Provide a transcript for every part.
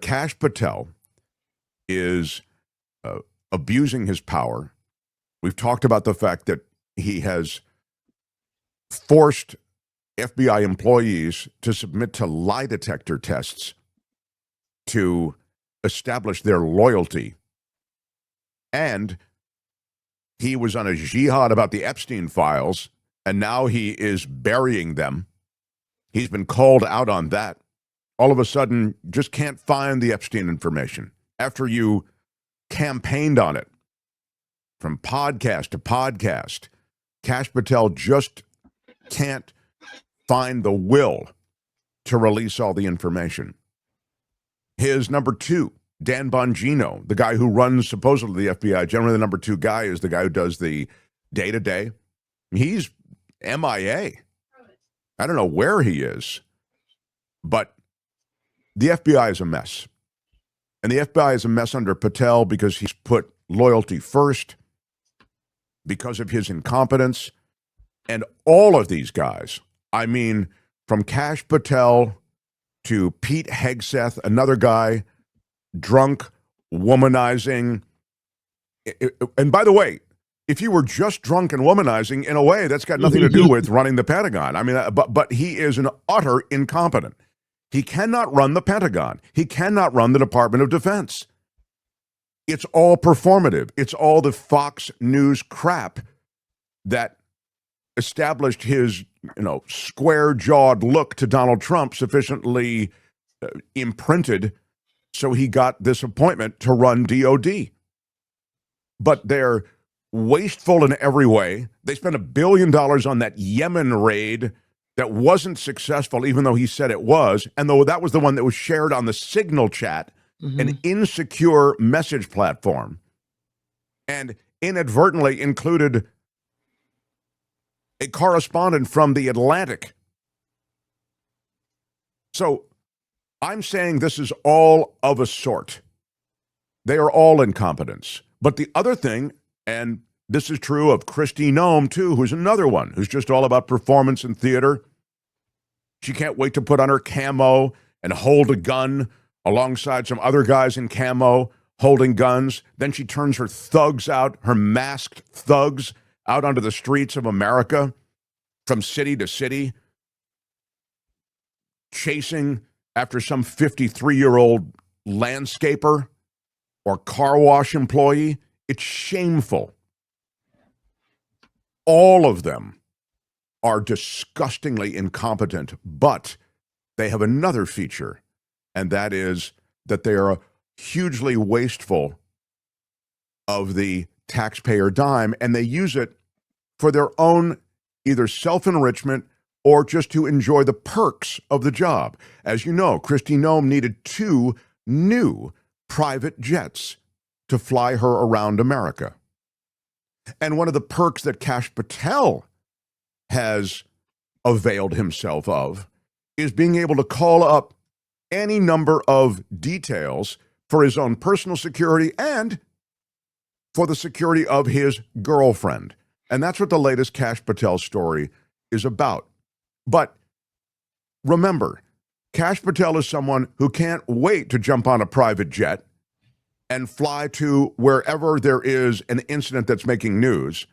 Kash Patel is abusing his power. We've talked about the fact that he has forced FBI employees to submit to lie detector tests to establish their loyalty. And he was on a jihad about the Epstein files, and now he is burying them. He's been called out on that. All of a sudden, just can't find the Epstein information after you campaigned on it from podcast to podcast. Kash Patel just can't find the will to release all the information. His number two, Dan Bongino, the guy who runs supposedly the FBI, generally the number two guy is the guy who does the day-to-day. He's MIA. I don't know where he is, but the FBI is a mess. And the FBI is a mess under Patel because he's put loyalty first, because of his incompetence. And all of these guys, I mean, from Kash Patel to Pete Hegseth, another guy, drunk, womanizing. And by the way, if you were just drunk and womanizing, in a way, that's got nothing to do with running the Pentagon. I mean, but he is an utter incompetent. He cannot run the Pentagon. He cannot run the Department of Defense. It's all performative. It's all the Fox News crap that established his, square-jawed look to Donald Trump sufficiently imprinted so he got this appointment to run DOD. But they're wasteful in every way. They spent $1 billion on that Yemen raid that wasn't successful, even though he said it was. And though that was the one that was shared on the Signal chat, an insecure message platform, and inadvertently included a correspondent from The Atlantic. So I'm saying this is all of a sort. They are all incompetence. But the other thing, and this is true of Kristi Noem, too, who's another one who's just all about performance and theater. She can't wait to put on her camo and hold a gun alongside some other guys in camo holding guns. Then she turns her thugs out, her masked thugs, out onto the streets of America from city to city, chasing after some 53-year-old landscaper or car wash employee. It's shameful. All of them are disgustingly incompetent, but they have another feature, and that is that they are hugely wasteful of the taxpayer dime, and they use it for their own either self-enrichment or just to enjoy the perks of the job. As you know, Kristi Noem needed 2 new private jets to fly her around America. And one of the perks that Kash Patel has availed himself of is being able to call up any number of details for his own personal security and for the security of his girlfriend. And that's what the latest Kash Patel story is about. But remember, Kash Patel is someone who can't wait to jump on a private jet and fly to wherever there is an incident that's making news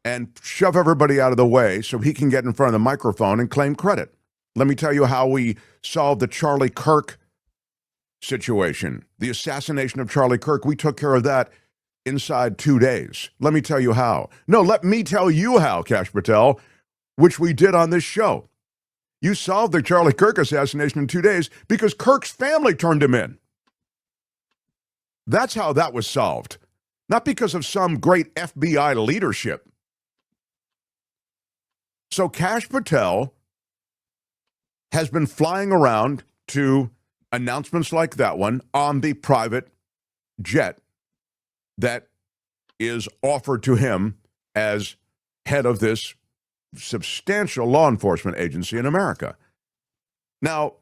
and shove everybody out of the way so he can get in front of the microphone and claim credit. Let me tell you how we solved the Charlie Kirk situation, the assassination of Charlie Kirk. We took care of that inside 2 days. Let me tell you how. No, let me tell you how, Kash Patel, which we did on this show. You solved the Charlie Kirk assassination in 2 days because Kirk's family turned him in. That's how that was solved. Not because of some great FBI leadership. So Kash Patel has been flying around to announcements like that one on the private jet that is offered to him as head of this substantial law enforcement agency in America. Now,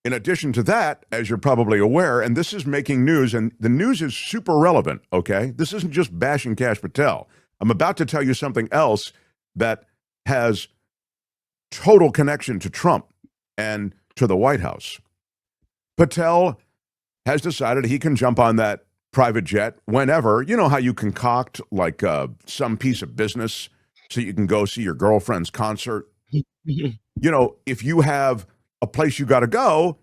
in addition to that, as you're probably aware, and this is making news, and the news is super relevant, okay? This isn't just bashing Kash Patel. I'm about to tell you something else that has total connection to Trump and to the White House. Patel has decided he can jump on that private jet whenever. You know how you concoct like some piece of business so you can go see your girlfriend's concert? You know, if you have a place you got to go,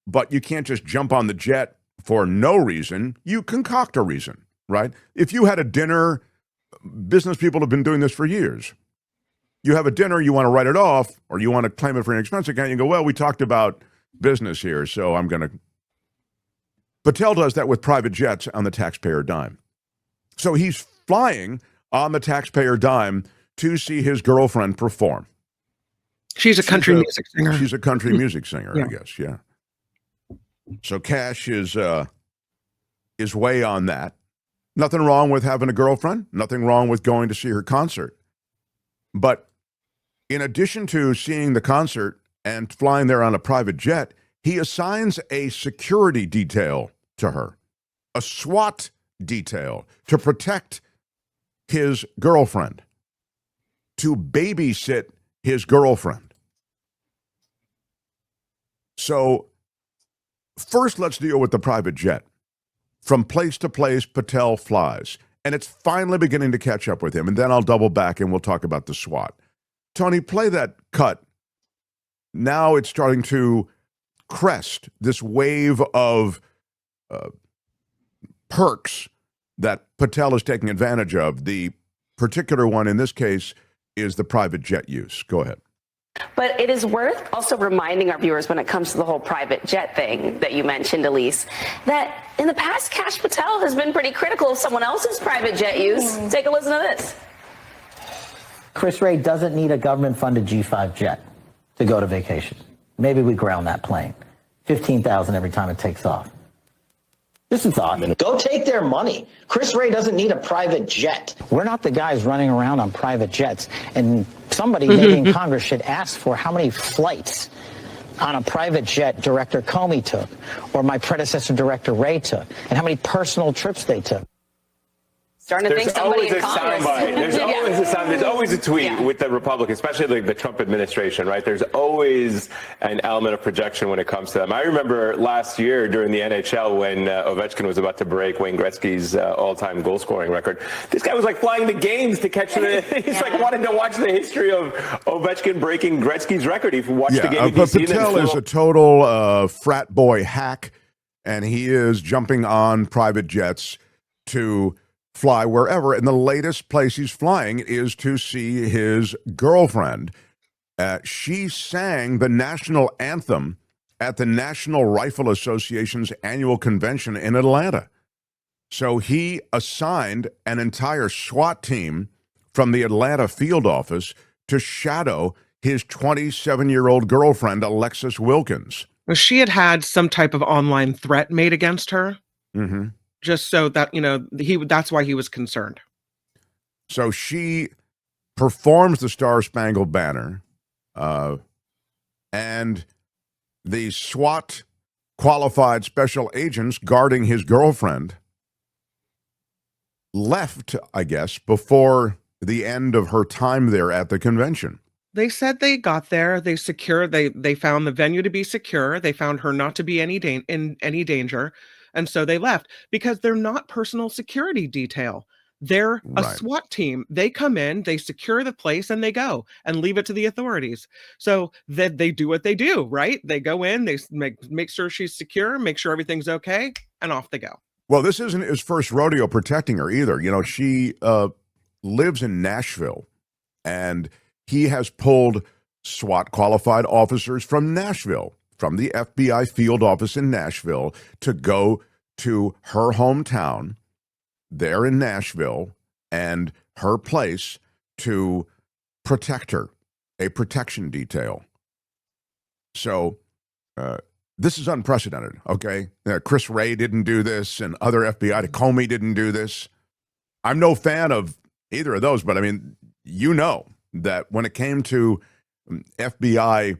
but you can't just jump on the jet for no reason, you concoct a reason, right? If you had a dinner, business people have been doing this for years. You have a dinner, you want to write it off, or you want to claim it for an expense account, you go, well, we talked about business here, so I'm going to. Patel does that with private jets on the taxpayer dime. So he's flying on the taxpayer dime to see his girlfriend perform. She's a country music singer. She's a country music singer, Yeah. I guess, yeah. So Kash is way on that. Nothing wrong with having a girlfriend. Nothing wrong with going to see her concert. But in addition to seeing the concert and flying there on a private jet, he assigns a security detail to her, a SWAT detail to protect his girlfriend, to babysit his girlfriend. So first, let's deal with the private jet. From place to place, Patel flies, and it's finally beginning to catch up with him. And then I'll double back and we'll talk about the SWAT. Tony, play that cut. Now it's starting to crest this wave of perks that Patel is taking advantage of. The particular one in this case is the private jet use. Go ahead. But it is worth also reminding our viewers when it comes to the whole private jet thing that you mentioned, Elise, that in the past, Kash Patel has been pretty critical of someone else's private jet use. Take a listen to this. Chris Wray doesn't need a government-funded G5 jet to go to vacation. Maybe we ground that plane. $15,000 every time it takes off. Just a thought. Go take their money. Chris Wray doesn't need a private jet. We're not the guys running around on private jets. And somebody maybe in Congress should ask for how many flights on a private jet Director Comey took, or my predecessor Director Wray took, and how many personal trips they took. Starting to think somebody in Congress. There's always a tweet with the Republicans, especially the Trump administration, right? There's always an element of projection when it comes to them. I remember last year during the NHL when Ovechkin was about to break Wayne Gretzky's all-time goal-scoring record. This guy was like flying the games to catch the. He's like wanted to watch the history of Ovechkin breaking Gretzky's record. He watched the game. But Patel is a total frat boy hack, and he is jumping on private jets to fly wherever. And the latest place he's flying is to see his girlfriend. She sang the national anthem at the National Rifle Association's annual convention in Atlanta. So he assigned an entire SWAT team from the Atlanta field office to shadow his 27-year-old girlfriend, Alexis Wilkins. Well, she had some type of online threat made against her. Mm-hmm. Just so that, that's why he was concerned. So she performs the Star-Spangled Banner, and the SWAT qualified special agents guarding his girlfriend left, I guess, before the end of her time there at the convention. They said they got there, they found the venue to be secure, they found her not to be in any danger. And so they left because they're not personal security detail. They're a SWAT team. They come in, they secure the place, and they go and leave it to the authorities. So they do what they do, right? They go in, they make sure she's secure, make sure everything's okay, and off they go. Well, this isn't his first rodeo protecting her either. She lives in Nashville, and he has pulled SWAT qualified officers from Nashville, from the FBI field office in Nashville, to go to her hometown there in Nashville and her place to protect her, a protection detail. So this is unprecedented, okay? Chris Wray didn't do this, and other FBI, Comey didn't do this. I'm no fan of either of those, but I mean, that when it came to FBI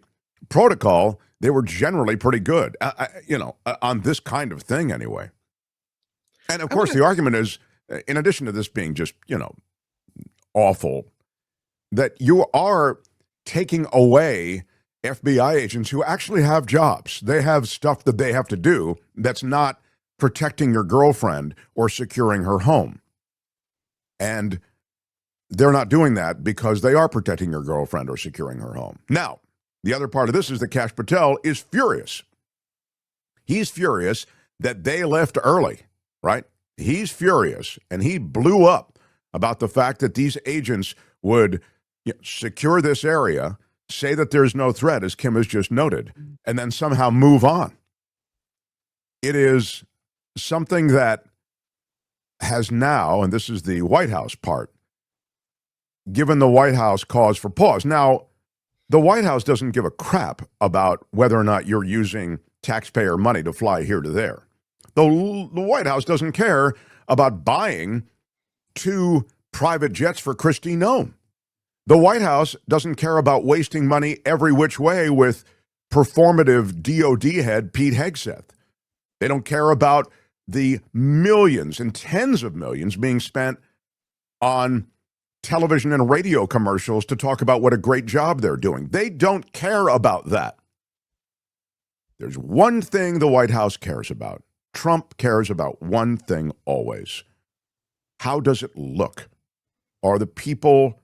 protocol, they were generally pretty good, on this kind of thing anyway. And of course, the argument is, in addition to this being just, awful, that you are taking away FBI agents who actually have jobs. They have stuff that they have to do that's not protecting your girlfriend or securing her home. And they're not doing that because they are protecting your girlfriend or securing her home. Now, the other part of this is that Kash Patel is furious. He's furious that they left early, right? He's furious, and he blew up about the fact that these agents would secure this area, say that there's no threat, as Kim has just noted, and then somehow move on. It is something that has now, and this is the White House part, given the White House cause for pause. Now, the White House doesn't give a crap about whether or not you're using taxpayer money to fly here to there. The White House doesn't care about buying 2 private jets for Kristi Noem. The White House doesn't care about wasting money every which way with performative DOD head Pete Hegseth. They don't care about the millions and tens of millions being spent on television and radio commercials to talk about what a great job they're doing. They don't care about that. There's one thing the White House cares about. Trump cares about one thing always. How does it look? Are the people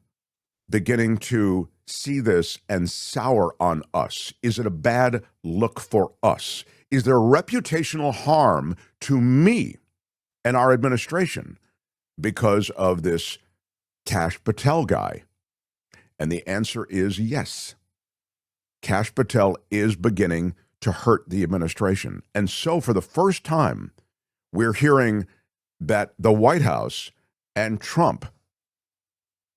beginning to see this and sour on us? Is it a bad look for us? Is there reputational harm to me and our administration because of this Kash Patel guy? And the answer is yes. Kash Patel is beginning to hurt the administration. And so for the first time, we're hearing that the White House and Trump,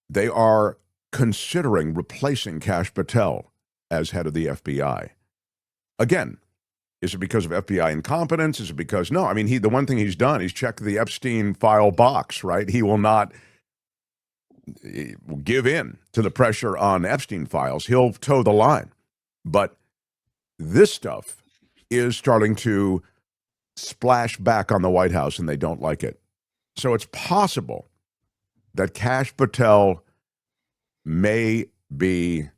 they are considering replacing Kash Patel as head of the FBI. Again, is it because of FBI incompetence? Is it because, no, I mean, the one thing he's done, he's checked the Epstein file box, right? He will not give in to the pressure on Epstein files. He'll toe the line. But this stuff is starting to splash back on the White House, and they don't like it. So it's possible that Kash Patel may be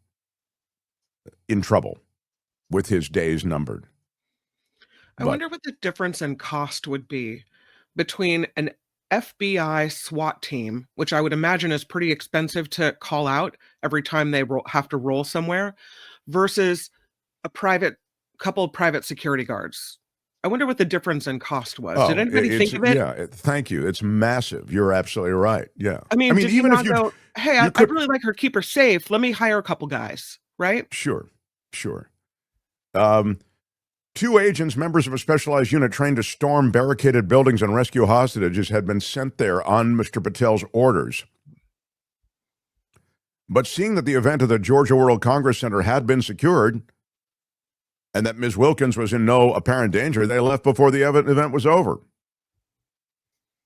in trouble with his days numbered. I wonder what the difference in cost would be between an FBI SWAT team, which I would imagine is pretty expensive to call out every time they have to roll somewhere, versus a couple of private security guards. I wonder what the difference in cost was. Did anybody think of it? Yeah, thank you. It's massive. You're absolutely right. Yeah. I mean, did even you if not you go, hey, I'd really like her, keep her safe. Let me hire a couple guys, right? Sure. 2 agents, members of a specialized unit trained to storm barricaded buildings and rescue hostages, had been sent there on Mr. Patel's orders. But seeing that the event at the Georgia World Congress Center had been secured and that Ms. Wilkins was in no apparent danger, they left before the event was over.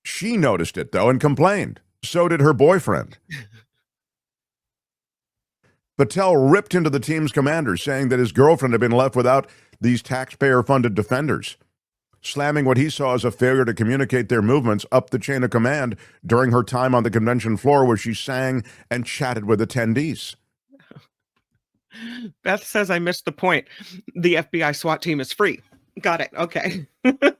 She noticed it, though, and complained. So did her boyfriend. Patel ripped into the team's commander, saying that his girlfriend had been left without these taxpayer-funded defenders, slamming what he saw as a failure to communicate their movements up the chain of command during her time on the convention floor, where she sang and chatted with attendees. Beth says I missed the point. The FBI SWAT team is free. Got it. Okay.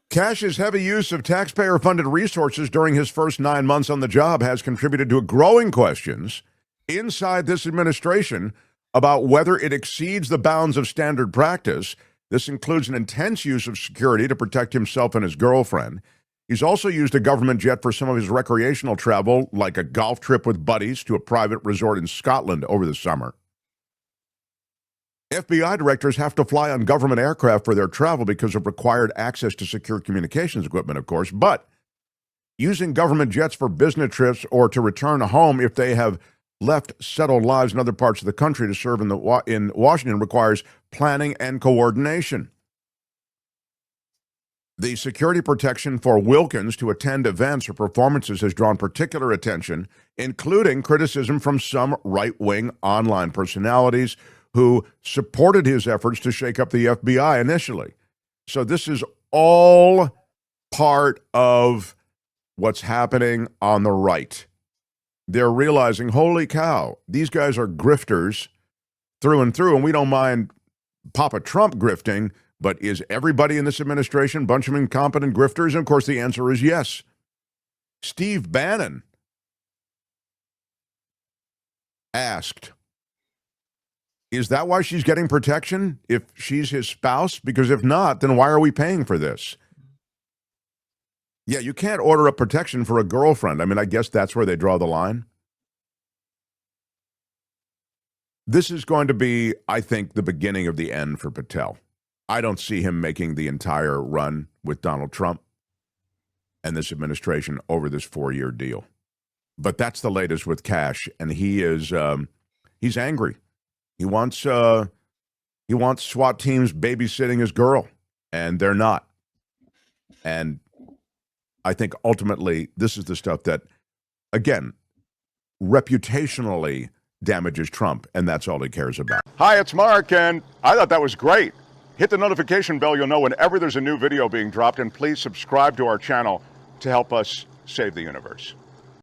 Kash's heavy use of taxpayer-funded resources during his first 9 months on the job has contributed to growing questions inside this administration about whether it exceeds the bounds of standard practice. This includes an intense use of security to protect himself and his girlfriend. He's also used a government jet for some of his recreational travel, like a golf trip with buddies to a private resort in Scotland over the summer. FBI directors have to fly on government aircraft for their travel because of required access to secure communications equipment, of course, but using government jets for business trips or to return home if they have left settled lives in other parts of the country to serve in Washington requires planning and coordination. The security protection for Wilkins to attend events or performances has drawn particular attention, including criticism from some right-wing online personalities who supported his efforts to shake up the FBI initially. So this is all part of what's happening on the right. They're realizing, holy cow, these guys are grifters through and through, and we don't mind Papa Trump grifting, But is everybody in this administration a bunch of incompetent grifters? And of course, the answer is yes. Steve Bannon asked, is that why she's getting protection if she's his spouse? Because if not, then why are we paying for this? Yeah, you can't order up protection for a girlfriend. I mean, I guess that's where they draw the line. This is going to be, I think, the beginning of the end for Patel. I don't see him making the entire run with Donald Trump and this administration over this 4-year deal. But that's the latest with Kash, and he is he's angry. He wants SWAT teams babysitting his girl, and they're not. And I think ultimately this is the stuff that, again, reputationally damages Trump, and that's all he cares about. Hi, it's Mark, and I thought that was great. Hit the notification bell. You'll know whenever there's a new video being dropped, and please subscribe to our channel to help us save the universe.